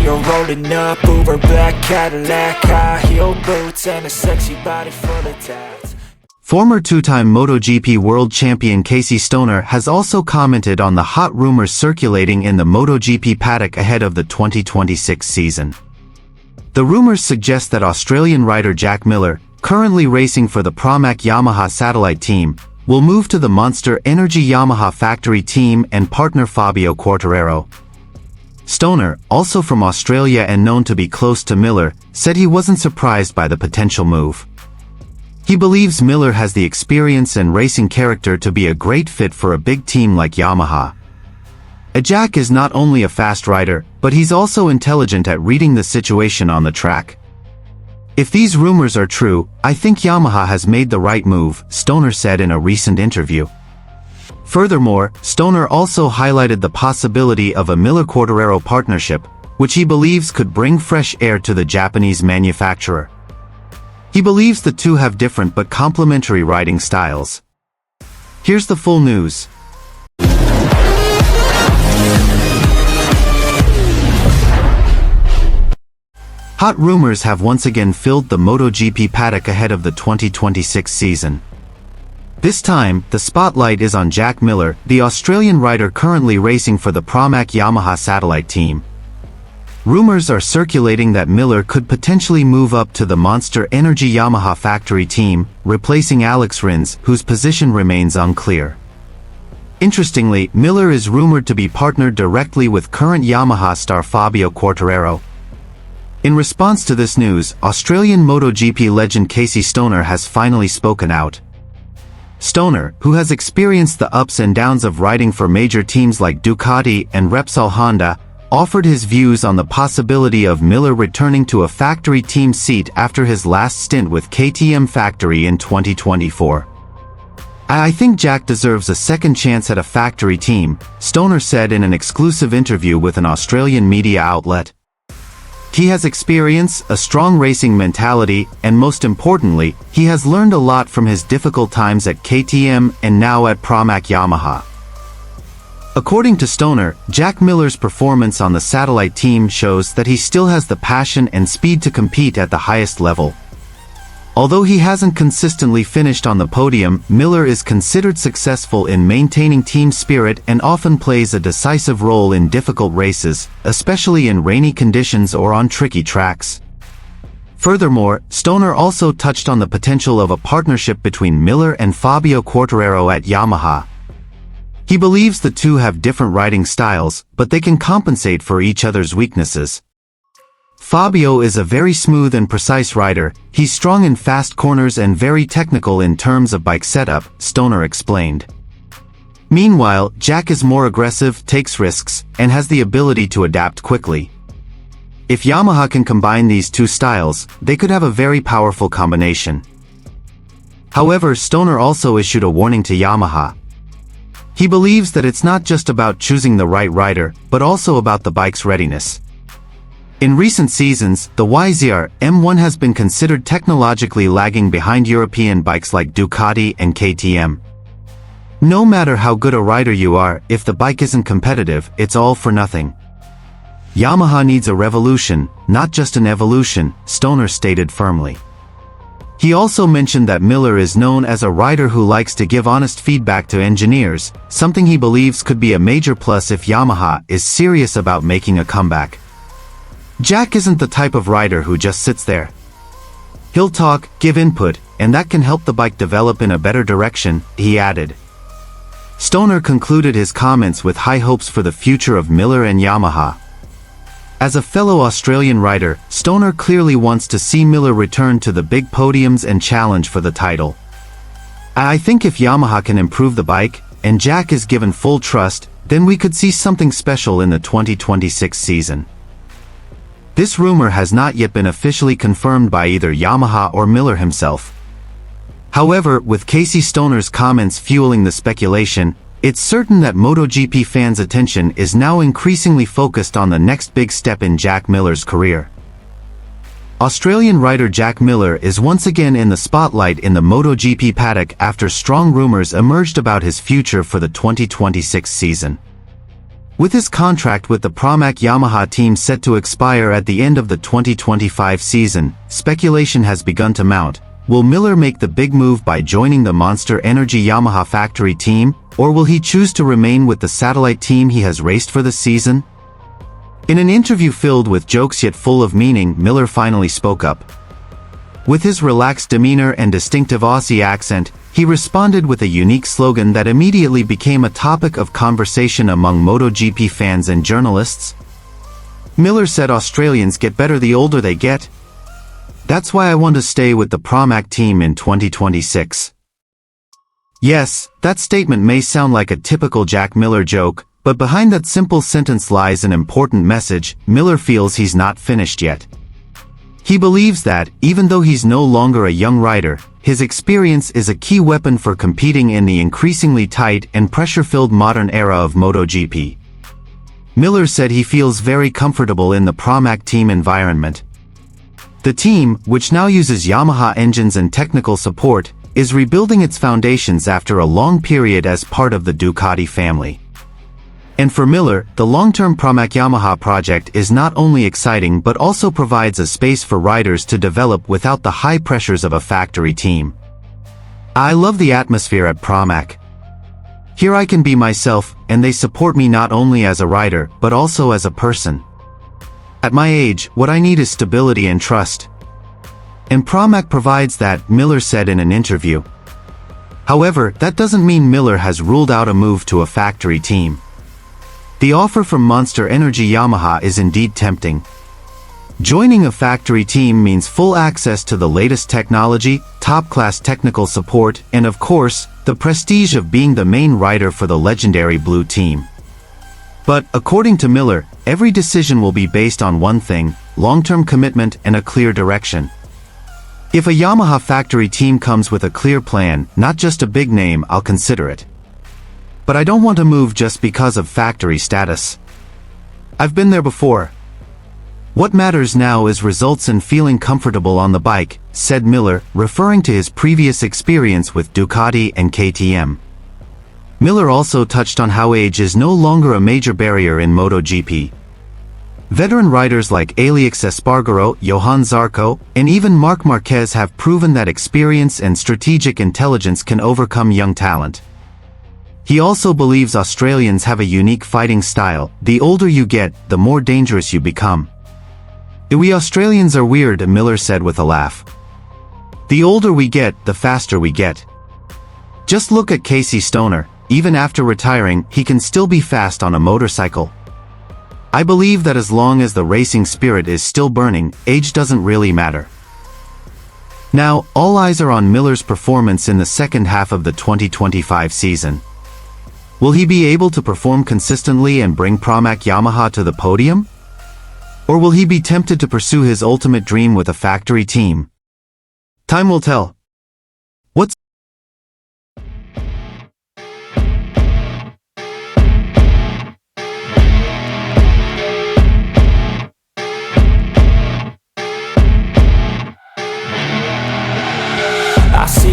You're rolling up, Uber black Cadillac, high heel boots, and a sexy body full of tats. Former two-time MotoGP world champion Casey Stoner has also commented on the hot rumors circulating in the MotoGP paddock ahead of the 2026 season. The rumors suggest that Australian rider Jack Miller, currently racing for the Pramac Yamaha satellite team, will move to the Monster Energy Yamaha factory team and partner Fabio Quartararo. Stoner, also from Australia and known to be close to Miller, said he wasn't surprised by the potential move. He believes Miller has the experience and racing character to be a great fit for a big team like Yamaha. Jack is not only a fast rider, but he's also intelligent at reading the situation on the track. If these rumors are true, I think Yamaha has made the right move, Stoner said in a recent interview. Furthermore, Stoner also highlighted the possibility of a Miller-Quartararo partnership, which he believes could bring fresh air to the Japanese manufacturer. He believes the two have different but complementary riding styles. Here's the full news. Hot rumors have once again filled the MotoGP paddock ahead of the 2026 season. This time, the spotlight is on Jack Miller, the Australian rider currently racing for the Pramac Yamaha satellite team. Rumors are circulating that Miller could potentially move up to the Monster Energy Yamaha factory team, replacing Alex Rins, whose position remains unclear. Interestingly, Miller is rumored to be partnered directly with current Yamaha star Fabio Quartararo. In response to this news, Australian MotoGP legend Casey Stoner has finally spoken out. Stoner, who has experienced the ups and downs of riding for major teams like Ducati and Repsol Honda, offered his views on the possibility of Miller returning to a factory team seat after his last stint with KTM Factory in 2024. I think Jack deserves a second chance at a factory team, Stoner said in an exclusive interview with an Australian media outlet. He has experience, a strong racing mentality, and most importantly, he has learned a lot from his difficult times at KTM and now at Pramac Yamaha. According to Stoner, Jack Miller's performance on the satellite team shows that he still has the passion and speed to compete at the highest level. Although he hasn't consistently finished on the podium, Miller is considered successful in maintaining team spirit and often plays a decisive role in difficult races, especially in rainy conditions or on tricky tracks. Furthermore, Stoner also touched on the potential of a partnership between Miller and Fabio Quartararo at Yamaha. He believes the two have different riding styles, but they can compensate for each other's weaknesses. Fabio is a very smooth and precise rider, he's strong in fast corners and very technical in terms of bike setup, Stoner explained. Meanwhile, Jack is more aggressive, takes risks, and has the ability to adapt quickly. If Yamaha can combine these two styles, they could have a very powerful combination. However, Stoner also issued a warning to Yamaha. He believes that it's not just about choosing the right rider, but also about the bike's readiness. In recent seasons, the YZR M1 has been considered technologically lagging behind European bikes like Ducati and KTM. No matter how good a rider you are, if the bike isn't competitive, it's all for nothing. Yamaha needs a revolution, not just an evolution, Stoner stated firmly. He also mentioned that Miller is known as a rider who likes to give honest feedback to engineers, something he believes could be a major plus if Yamaha is serious about making a comeback. Jack isn't the type of rider who just sits there. He'll talk, give input, and that can help the bike develop in a better direction, he added. Stoner concluded his comments with high hopes for the future of Miller and Yamaha. As a fellow Australian rider, Stoner clearly wants to see Miller return to the big podiums and challenge for the title. I think if Yamaha can improve the bike, and Jack is given full trust, then we could see something special in the 2026 season. This rumor has not yet been officially confirmed by either Yamaha or Miller himself. However, with Casey Stoner's comments fueling the speculation, it's certain that MotoGP fans' attention is now increasingly focused on the next big step in Jack Miller's career. Australian rider Jack Miller is once again in the spotlight in the MotoGP paddock after strong rumors emerged about his future for the 2026 season. With his contract with the Pramac Yamaha team set to expire at the end of the 2025 season, speculation has begun to mount. Will Miller make the big move by joining the Monster Energy Yamaha factory team, or will he choose to remain with the satellite team he has raced for the season? In an interview filled with jokes yet full of meaning, Miller finally spoke up. With his relaxed demeanor and distinctive Aussie accent, he responded with a unique slogan that immediately became a topic of conversation among MotoGP fans and journalists. Miller said Australians get better the older they get. That's why I want to stay with the Pramac team in 2026. Yes, that statement may sound like a typical Jack Miller joke, but behind that simple sentence lies an important message. Miller feels he's not finished yet. He believes that, even though he's no longer a young rider, his experience is a key weapon for competing in the increasingly tight and pressure-filled modern era of MotoGP. Miller said he feels very comfortable in the Pramac team environment. The team, which now uses Yamaha engines and technical support, is rebuilding its foundations after a long period as part of the Ducati family. And for Miller, the long-term Pramac Yamaha project is not only exciting but also provides a space for riders to develop without the high pressures of a factory team. I love the atmosphere at Pramac. Here I can be myself, and they support me not only as a rider, but also as a person. At my age, what I need is stability and trust. And Pramac provides that, Miller said in an interview. However, that doesn't mean Miller has ruled out a move to a factory team. The offer from Monster Energy Yamaha is indeed tempting. Joining a factory team means full access to the latest technology, top-class technical support, and of course, the prestige of being the main rider for the legendary Blue Team. But, according to Miller, every decision will be based on one thing: long-term commitment and a clear direction. If a Yamaha factory team comes with a clear plan, not just a big name, I'll consider it. But I don't want to move just because of factory status. I've been there before. What matters now is results and feeling comfortable on the bike, said Miller, referring to his previous experience with Ducati and KTM. Miller also touched on how age is no longer a major barrier in MotoGP. Veteran riders like Alex Espargaro, Johan Zarco, and even Marc Marquez have proven that experience and strategic intelligence can overcome young talent. He also believes Australians have a unique fighting style. The older you get, the more dangerous you become. We Australians are weird, Miller said with a laugh. The older we get, the faster we get. Just look at Casey Stoner. Even after retiring, he can still be fast on a motorcycle. I believe that as long as the racing spirit is still burning, age doesn't really matter. Now, all eyes are on Miller's performance in the second half of the 2025 season. Will he be able to perform consistently and bring Pramac Yamaha to the podium? Or will he be tempted to pursue his ultimate dream with a factory team? Time will tell. What's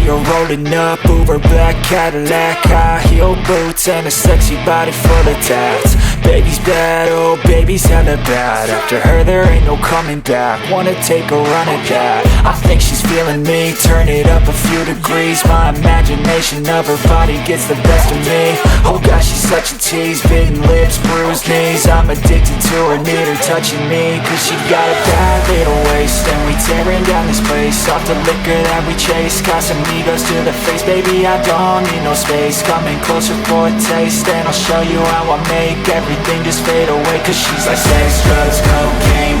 You're rolling up, Uber black Cadillac, high heel boots and a sexy body full of tats. Baby's bad, oh baby's hella bad. After her there ain't no coming back. Wanna take a run at that. I think she's feeling me, turn it up a few degrees. My imagination of her body gets the best of me. Oh gosh, she's such a tease, bitten lips, bruised knees. I'm addicted to her, need her touching me, cause she got a bad little waist. And we tearing down this place, off the liquor that we chase. Got some goes to the face, baby, I don't need no space. Coming closer for a taste, and I'll show you how I make everything just fade away. Cause she's like sex, drugs, cocaine,